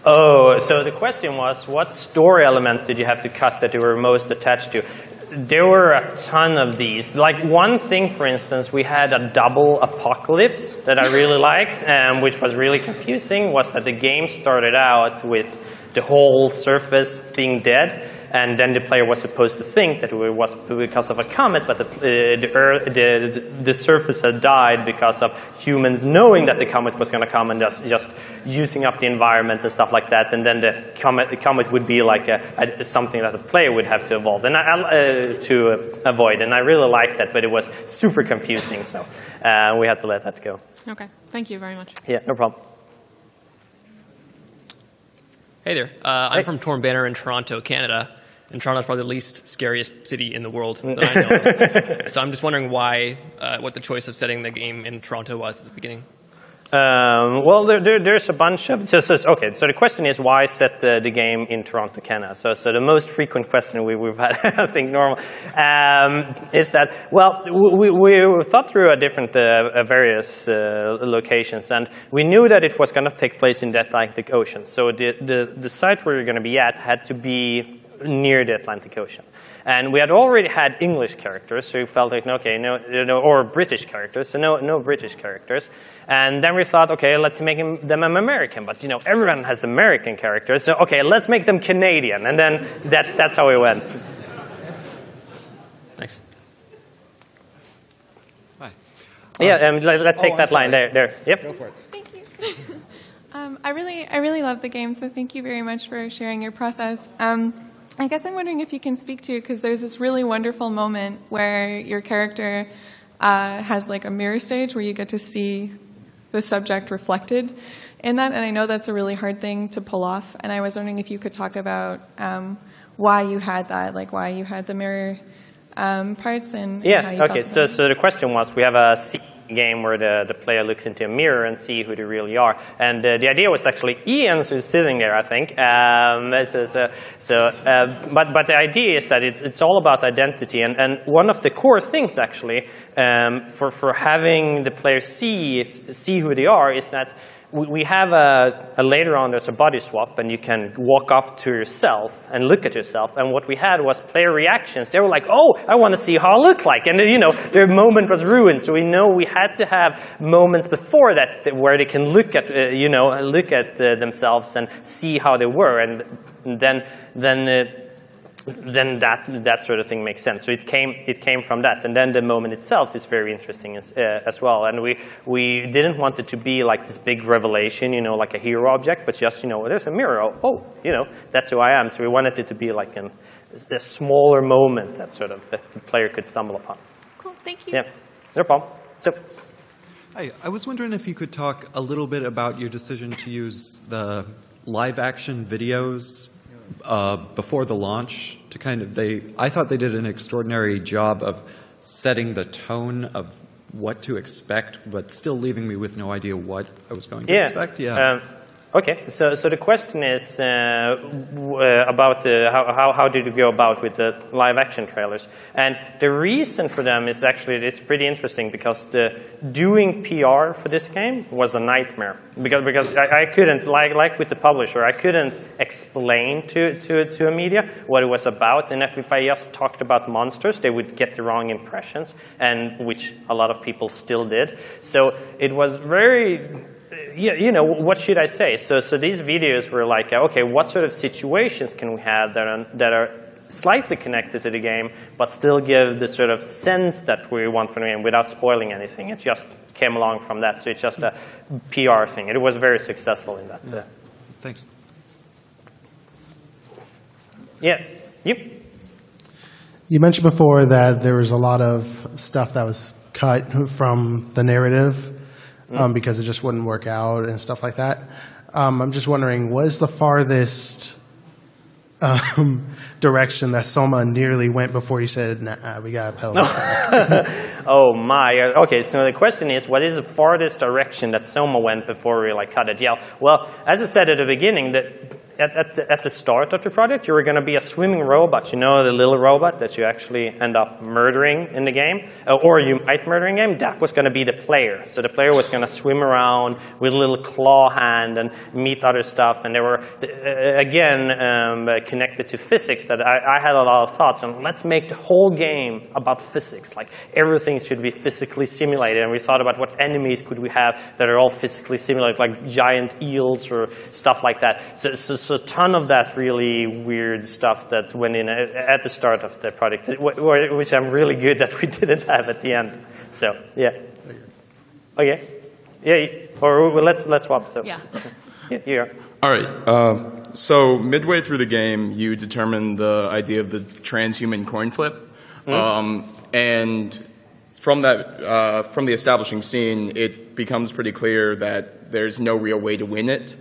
Oh, so the question was, what story elements did you have to cut that you were most attached to? there were a ton of these. Like one thing, for instance, we had a double apocalypse that I really liked, which was really confusing, was that the game started out with the whole surface being dead, and then the player was supposed to think that it was because of a comet, but the surface had died because of humans knowing that the comet was going to come and just using up the environment and stuff like that. And then the comet would be like something that the player would have to evolve and to avoid. And I really liked that, but it was super confusing, so we had to let that go. Okay, thank you very much. Yeah, no problem. Hey there. I'm from Torn Banner in Toronto, Canada. And Toronto's probably the least scariest city in the world that I know. So I'm just wondering why, what the choice of setting the game in Toronto was at the beginning. Well, there's a bunch of... Okay, so the question is why set the game in Toronto, Canada? So the most frequent question we've had, I think, normal, is that, well, we thought through different various locations, and we knew that it was going to take place in the Atlantic Ocean. So the site where you're going to be at had to be near the Atlantic Ocean. And we had already had English characters, so we felt like, okay, no, or British characters, so no British characters. And then we thought, okay, let's make them American, but everyone has American characters, so okay, let's make them Canadian. And then that's how we went. Thanks. Hi. Yeah, let's take that line there. Yep. Go for it. Thank you. I really love the game, so thank you very much for sharing your process. I guess I'm wondering if you can speak to, because there's this really wonderful moment where your character has like a mirror stage where you get to see the subject reflected in that, and I know that's a really hard thing to pull off, and I was wondering if you could talk about why you had that, like why you had the mirror parts and how you okay, so the question was, we have a game where the player looks into a mirror and see who they really are. And the idea was actually Ian's who's sitting there, I think. But the idea is that it's all about identity. And one of the core things, actually, for having the player see who they are is that we have later on there's a body swap, and you can walk up to yourself and look at yourself. And what we had was player reactions. They were like, "Oh, I want to see how I look like," and their moment was ruined. So we know we had to have moments before that where they can look at themselves and see how they were, and then that sort of thing makes sense. So it came from that, and then the moment itself is very interesting as well. And we didn't want it to be like this big revelation, like a hero object, but just there's a mirror. Oh, that's who I am. So we wanted it to be like a smaller moment that sort of the player could stumble upon. Cool, thank you. Yeah, no problem. So. Hi, I was wondering if you could talk a little bit about your decision to use the live action videos before the launch to I thought they did an extraordinary job of setting the tone of what to expect, but still leaving me with no idea what I was going to expect. Yeah. Okay, so the question is about how did you go about with the live action trailers? And the reason for them is actually, it's pretty interesting, because doing PR for this game was a nightmare. Because I couldn't, like with the publisher, I couldn't explain to a media what it was about. And if I just talked about monsters, they would get the wrong impressions, and which a lot of people still did. So it was very... what should I say? So these videos were like, okay, what sort of situations can we have that are slightly connected to the game, but still give the sort of sense that we want from the game without spoiling anything? It just came along from that. So it's just a PR thing. It was very successful in that. Yeah. Thanks. Yeah. Yep. You mentioned before that there was a lot of stuff that was cut from the narrative. Because it just wouldn't work out and stuff like that. I'm just wondering, what is the farthest direction that SOMA nearly went before you said, nah, we got to pedal this back? Oh my. Okay, so the question is, what is the farthest direction that SOMA went before we cut it? Yeah, well, as I said at the beginning, that at the start of the project, you were going to be a swimming robot. You know, the little robot that you actually end up murdering in the game, or you might murder in the game. That was going to be the player. So the player was going to swim around with a little claw hand and meet other stuff. And they were, again, connected to physics that I had a lot of thoughts on. Let's make the whole game about physics. Like, everything should be physically simulated. And we thought about what enemies could we have that are all physically simulated, like giant eels or stuff like that. So a ton of that really weird stuff that went in at the start of the project, which I'm really good that we didn't have at the end. So, yeah. Okay. Yeah, or let's swap. So. Yeah. Yeah. All right. So midway through the game, you determine the idea of the transhuman coin flip. And from that, from the establishing scene, it becomes pretty clear that there's no real way to win it.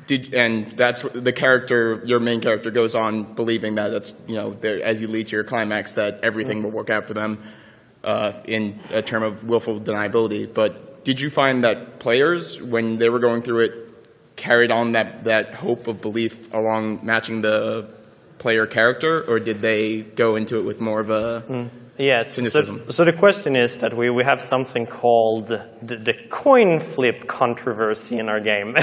And that's the character, your main character goes on believing that that's, you know, as you lead to your climax, that everything will work out for them in a term of willful deniability. But did you find that players, when they were going through it, carried on that hope of belief along matching the player character, or did they go into it with more of a cynicism? So the question is that we have something called the coin flip controversy in our game,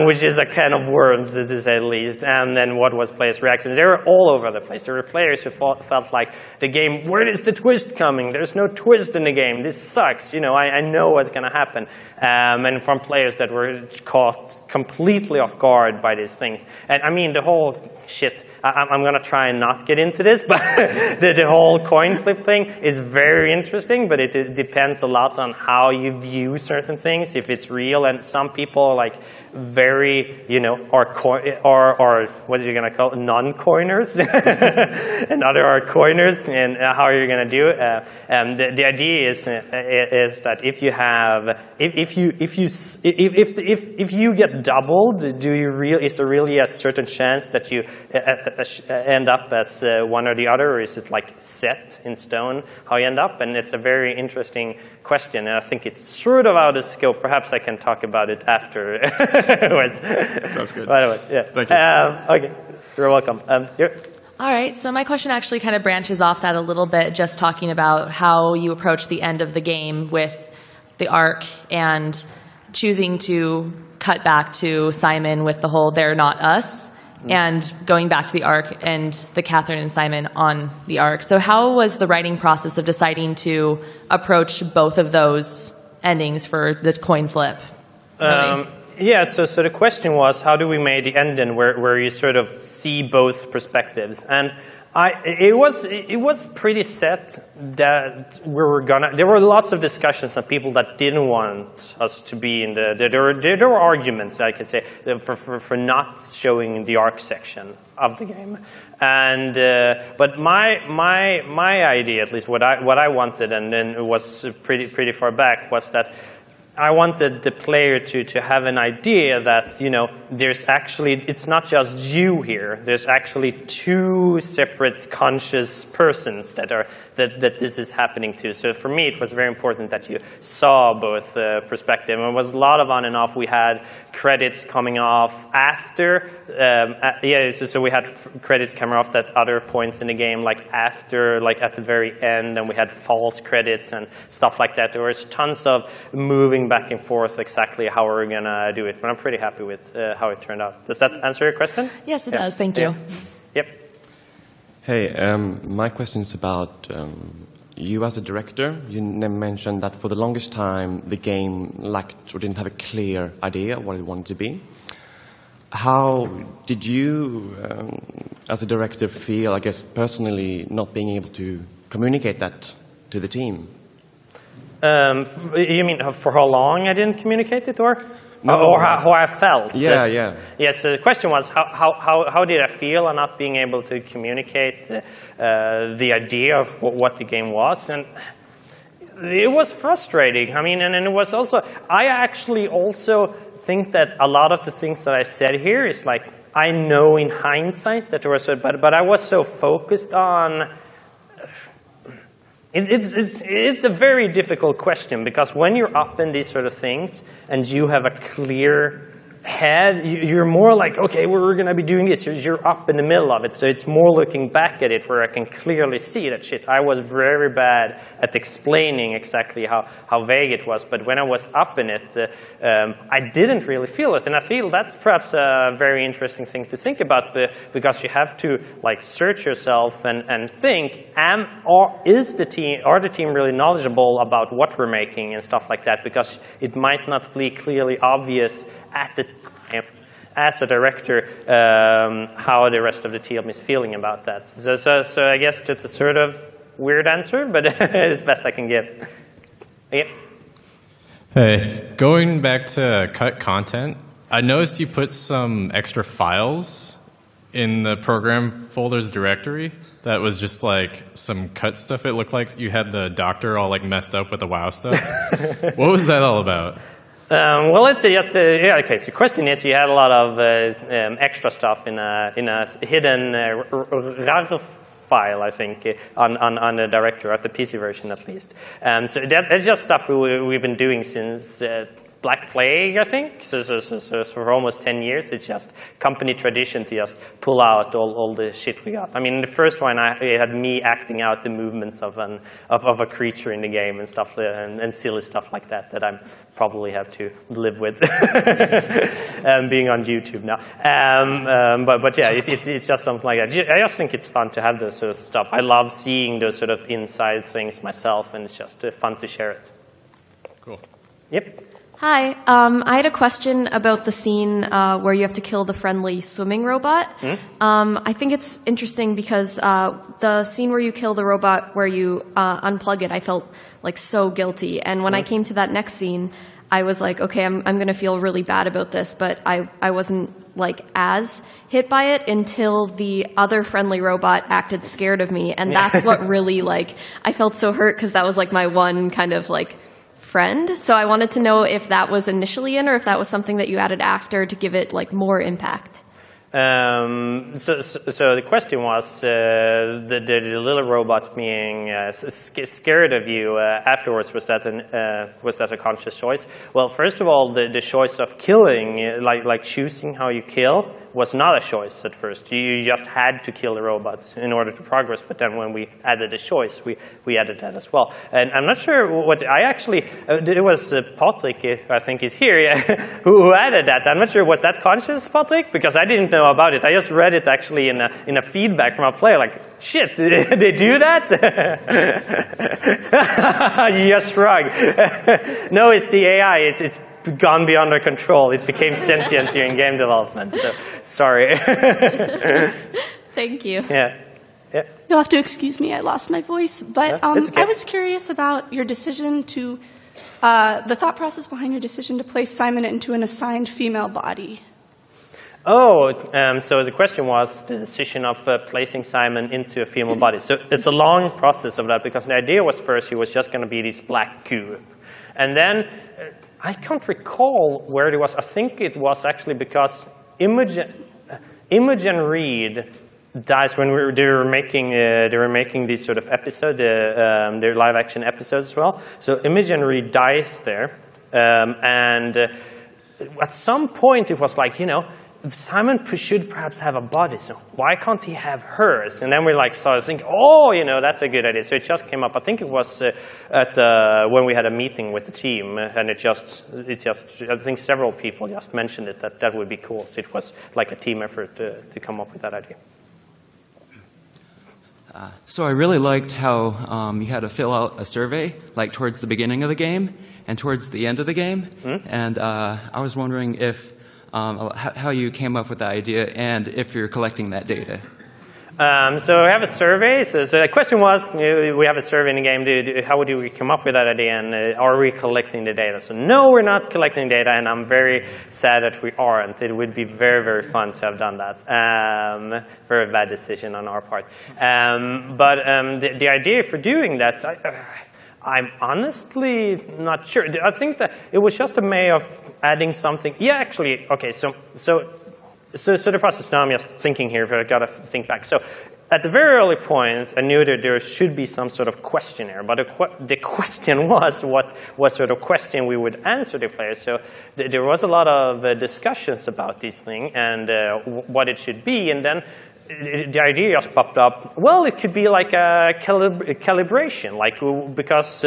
which is a kind of words, to say the least, and then what was players' reaction. They were all over the place. There were players who felt like the game, where is the twist coming? There's no twist in the game. This sucks. You know, I know what's going to happen. And from players that were caught completely off guard by these things. And I mean, the whole shit, I'm going to try and not get into this, but the whole coin flip thing is very interesting, but it depends a lot on how you view certain things, if it's real. And some people are like very, you know, are what are you going to call it? Non-coiners, and other are coiners. And how are you going to do it? And the idea is that if you have, if you get doubled, is there really a certain chance that you end up as one or the other, or is it like set in stone how you end up? And it's a very interesting question, and I think it's sort of out of scope. Perhaps I can talk about it after. Sounds good. Yeah. Thank you. Okay, you're welcome. All right, so my question actually kind of branches off that a little bit, just talking about how you approach the end of the game with the arc and choosing to cut back to Simon with the whole "they're not us," and going back to the arc and the Catherine and Simon on the arc. So how was the writing process of deciding to approach both of those endings for the coin flip? Really? Yeah, so the question was, how do we make the ending where you sort of see both perspectives? And it was pretty set that we were gonna. There were lots of discussions of people that didn't want us to be in the. There were arguments, I could say, for not showing the arc section of the game. And but my idea, at least what I wanted, and then it was pretty far back, was that I wanted the player to have an idea that, you know, there's actually, it's not just you here. There's actually two separate conscious persons that this is happening to. So for me, it was very important that you saw both perspectives. It was a lot of on and off. We had credits coming off after. So we had credits coming off at other points in the game, like after, like at the very end, and we had false credits and stuff like that. There was tons of moving back and forth exactly how we're going to do it. But I'm pretty happy with how it turned out. Does that answer your question? Yes, it does. Thank you. Yep. Hey, my question is about you as a director. You mentioned that for the longest time the game lacked or didn't have a clear idea of what it wanted to be. How did you, as a director, feel, I guess, personally, not being able to communicate that to the team? You mean for how long I didn't communicate it, or? No. Or how I felt? Yeah. Yeah, so the question was, how did I feel on not being able to communicate the idea of what the game was? And it was frustrating. I mean, and it was also, I actually also think that a lot of the things that I said here is like, I know in hindsight that there was, but I was so focused on. It's a very difficult question, because when you're up in these sort of things and you have a clear head, you're more like, okay, we're going to be doing this. You're up in the middle of it. So it's more looking back at it where I can clearly see that shit. I was very bad at explaining exactly how vague it was. But when I was up in it, I didn't really feel it. And I feel that's perhaps a very interesting thing to think about because you have to like search yourself and think, are the team really knowledgeable about what we're making and stuff like that? Because it might not be clearly obvious at the time, as a director, how the rest of the team is feeling about that. So I guess that's a sort of weird answer, but it's best I can give. Yeah. Hey, going back to cut content, I noticed you put some extra files in the program folders directory that was just like some cut stuff. It looked like you had the doctor all like messed up with the WoW stuff. What was that all about? Well, let's say just yeah. Okay, so the question is, you had a lot of extra stuff in a hidden RAR file, I think, on the directory, at the PC version at least. So that's just stuff we've been doing since Black Plague, I think. So for almost 10 years, it's just company tradition to just pull out all the shit we got. I mean, the first one, it had me acting out the movements of a creature in the game and stuff, and silly stuff like that I probably have to live with being on YouTube now. But yeah, it's just something like that. I just think it's fun to have those sort of stuff. I love seeing those sort of inside things myself, and it's just fun to share it. Cool. Yep. Hi, I had a question about the scene where you have to kill the friendly swimming robot. I think it's interesting because the scene where you kill the robot, where you unplug it, I felt like so guilty. And when I came to that next scene, I was like, okay, I'm going to feel really bad about this, but I wasn't like as hit by it until the other friendly robot acted scared of me. And that's what really like, I felt so hurt because that was like my one kind of like friend. So I wanted to know if that was initially in or if that was something that you added after to give it like more impact. So the question was the little robot being scared of you afterwards. Was that a conscious choice? Well, first of all, the choice of killing, like choosing how you kill, was not a choice at first. You just had to kill the robots in order to progress. But then when we added a choice, we added that as well. And I'm not sure what I actually. It was Patrick, I think, is here, who added that. I'm not sure, was that conscious, Patrick? Because I didn't know about it. I just read it actually in a feedback from a player. Like, shit, did they do that? You just shrugged. No, it's the AI. It's gone beyond our control. It became sentient during game development. So, sorry. Thank you. Yeah. You'll have to excuse me. I lost my voice. But okay. I was curious about your decision to, the thought process behind your decision to place Simon into an assigned female body. Oh, so the question was the decision of placing Simon into a female body. So it's a long process of that, because the idea was first he was just going to be this black cube. And then I can't recall where it was. I think it was actually because Imogen Reed dies when they were making these sort of episode, their live action episodes as well. So Imogen Reed dies there, and at some point it was like, Simon should perhaps have a body, so why can't he have hers? And then we started thinking, that's a good idea. So it just came up. I think it was when we had a meeting with the team, and it just I think several people just mentioned it that would be cool. So it was like a team effort to come up with that idea. So I really liked how you had to fill out a survey, like towards the beginning of the game and towards the end of the game. And I was wondering if how you came up with the idea and if you're collecting that data. So we have a survey. So the question was, we have a survey in the game. How would we come up with that idea, and are we collecting the data? So no, we're not collecting data, and I'm very sad that we aren't. It would be very, very fun to have done that. Very bad decision on our part. But the idea for doing that, I'm honestly not sure. I think that it was just a way of adding something. Yeah, actually, okay. So the process now, I'm just thinking here. I've got to think back. So at the very early point, I knew that there should be some sort of questionnaire, but the question was what sort of question we would answer the players. So there was a lot of discussions about this thing and what it should be, and then the idea just popped up. Well, it could be like a calibration, like because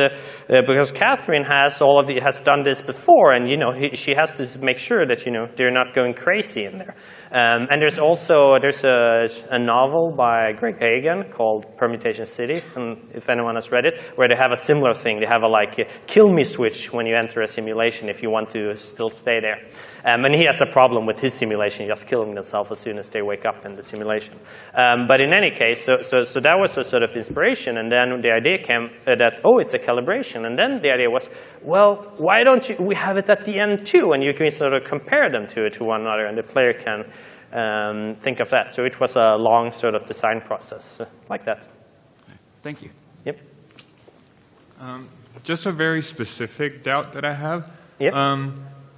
Catherine has done this before, and she has to make sure that they're not going crazy in there. And there's a novel by Greg Hagan called Permutation City, and if anyone has read it, where they have a similar thing. They have a kill me switch when you enter a simulation if you want to still stay there. And he has a problem with his simulation, just killing themselves as soon as they wake up in the simulation. But in any case, so that was a sort of inspiration, and then the idea came that, it's a calibration, and then the idea was, well, why don't we have it at the end too, and you can sort of compare them to one another, and the player can think of that. So it was a long sort of design process like that. Thank you. Yep. Just a very specific doubt that I have. Yep.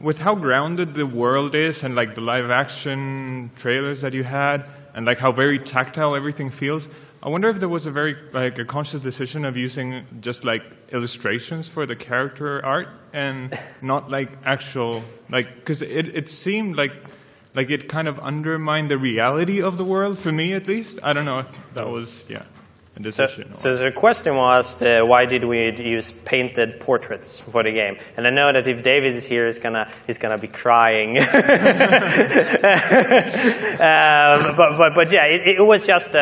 With how grounded the world is and the live action trailers that you had and how very tactile everything feels, I wonder if there was a very a conscious decision of using just illustrations for the character art and not actual because it seemed like it kind of undermined the reality of the world, for me at least. I don't know if that was a decision. So the question was, why did we use painted portraits for the game? And I know that if David is here, he's gonna be crying. But yeah, it was just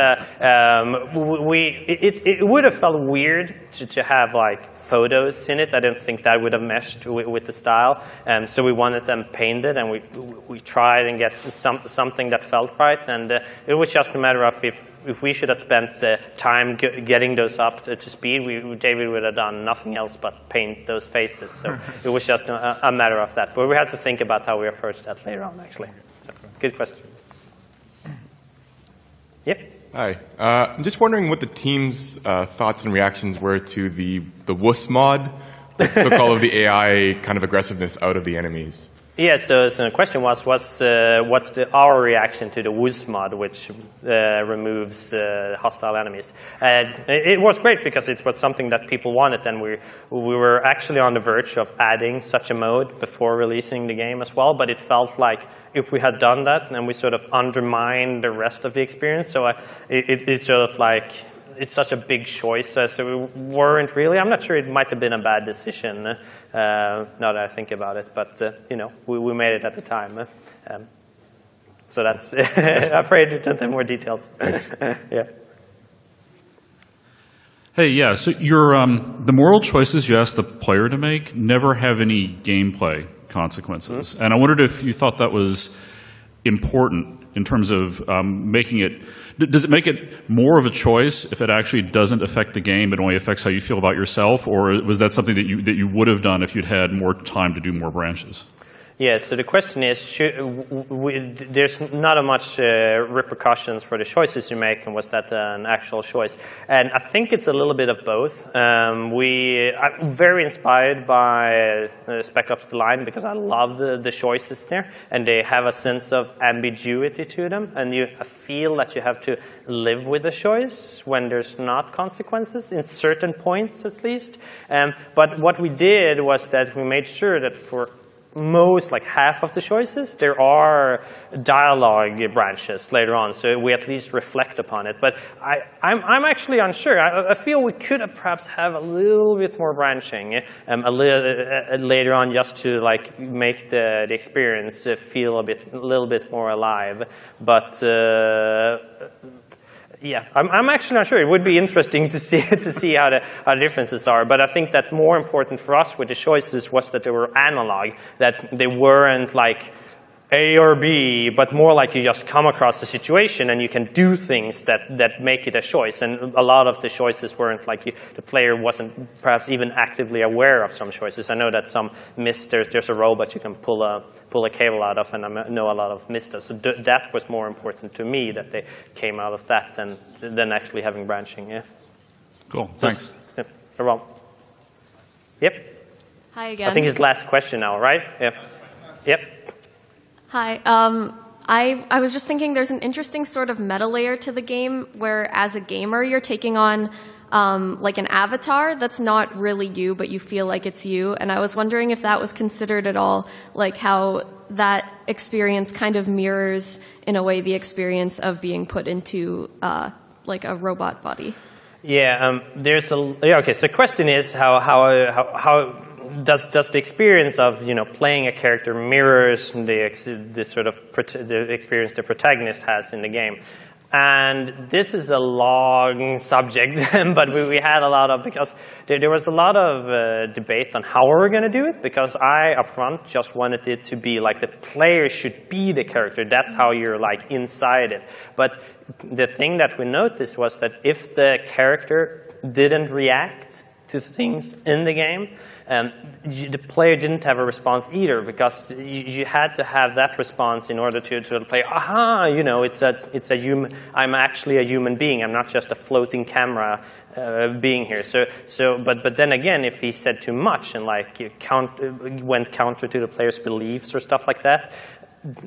it would have felt weird to have photos in it. I don't think that would have meshed with the style. So we wanted them painted, and we tried and get something that felt right. And it was just a matter of if we should have spent the time getting those up to speed, David would have done nothing else but paint those faces. So it was just a matter of that. But we had to think about how we approach that later on, actually. So, good question. Yep. Hi. I'm just wondering what the team's thoughts and reactions were to the wuss mod that took all of the AI kind of aggressiveness out of the enemies. Yeah, so the question was, what's our reaction to the wuss mod, which removes hostile enemies? And it was great because it was something that people wanted, and we were actually on the verge of adding such a mode before releasing the game as well, but it felt like if we had done that, then we sort of undermined the rest of the experience. So it's sort of it's such a big choice, so we weren't really. I'm not sure it might have been a bad decision now that I think about it, but we made it at the time. So that's afraid to tell them more details. Yeah. Hey, yeah. So the moral choices you ask the player to make never have any gameplay consequences, and I wondered if you thought that was important in terms of making it. Does it make it more of a choice if it actually doesn't affect the game, it only affects how you feel about yourself, or was that something that you would have done if you'd had more time to do more branches? Yeah, so the question is, there's not much repercussions for the choices you make, and was that an actual choice? And I think it's a little bit of both. I'm very inspired by Spec Ops: The Line because I love the choices there, and they have a sense of ambiguity to them, and I feel that you have to live with the choice when there's not consequences, in certain points at least. But what we did was that we made sure that for most, half of the choices, there are dialogue branches later on, so we at least reflect upon it. But I'm actually unsure. I feel we could perhaps have a little bit more branching later on, just to make the experience feel a little bit more alive. But yeah, I'm actually not sure. It would be interesting to see how the differences are. But I think that more important for us with the choices was that they were analog, that they weren't A or B, but more you just come across a situation and you can do things that make it a choice. And a lot of the choices weren't the player wasn't perhaps even actively aware of some choices. I know that some there's a robot you can pull a cable out of, and I know a lot of missed us. So that was more important to me, that they came out of that than actually having branching. Yeah. Cool. Thanks. Yep. You're welcome. Yep. Hi again. I think his last question now, right? Yep. Yep. Hi. I was just thinking there's an interesting sort of meta layer to the game where as a gamer you're taking on like an avatar that's not really you, but you feel like it's you. And I was wondering if that was considered at all, like how that experience kind of mirrors in a way the experience of being put into like a robot body. Yeah, okay. So the question is how does the experience of playing a character mirrors the sort of the experience the protagonist has in the game? And this is a long subject, but we had a lot of, because there was a lot of debate on how we were going to do it, because I, up front, just wanted it to be like the player should be the character. That's how you're like inside it. But the thing that we noticed was that if the character didn't react to things in the game, the player didn't have a response either, because you had to have that response in order to play. Aha, it's a human. I'm actually a human being. I'm not just a floating camera being here. But then again, if he said too much and like went counter to the player's beliefs or stuff like that,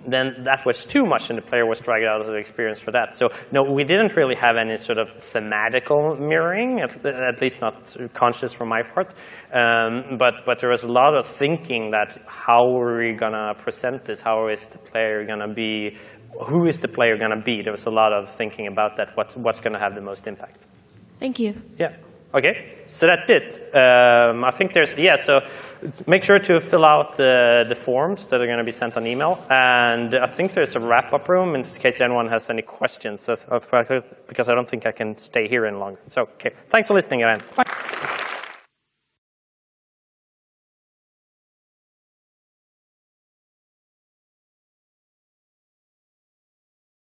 then that was too much, and the player was dragged out of the experience for that. So no, we didn't really have any sort of thematical mirroring, at least not conscious from my part. But there was a lot of thinking that how are we gonna present this? How is the player gonna be? Who is the player gonna be? There was a lot of thinking about that. What's gonna have the most impact? Thank you. Yeah. Okay. So that's it. I think so make sure to fill out the forms that are going to be sent on email. And I think there's a wrap-up room in case anyone has any questions, because I don't think I can stay here any longer. So, okay. Thanks for listening, Ivan. Bye.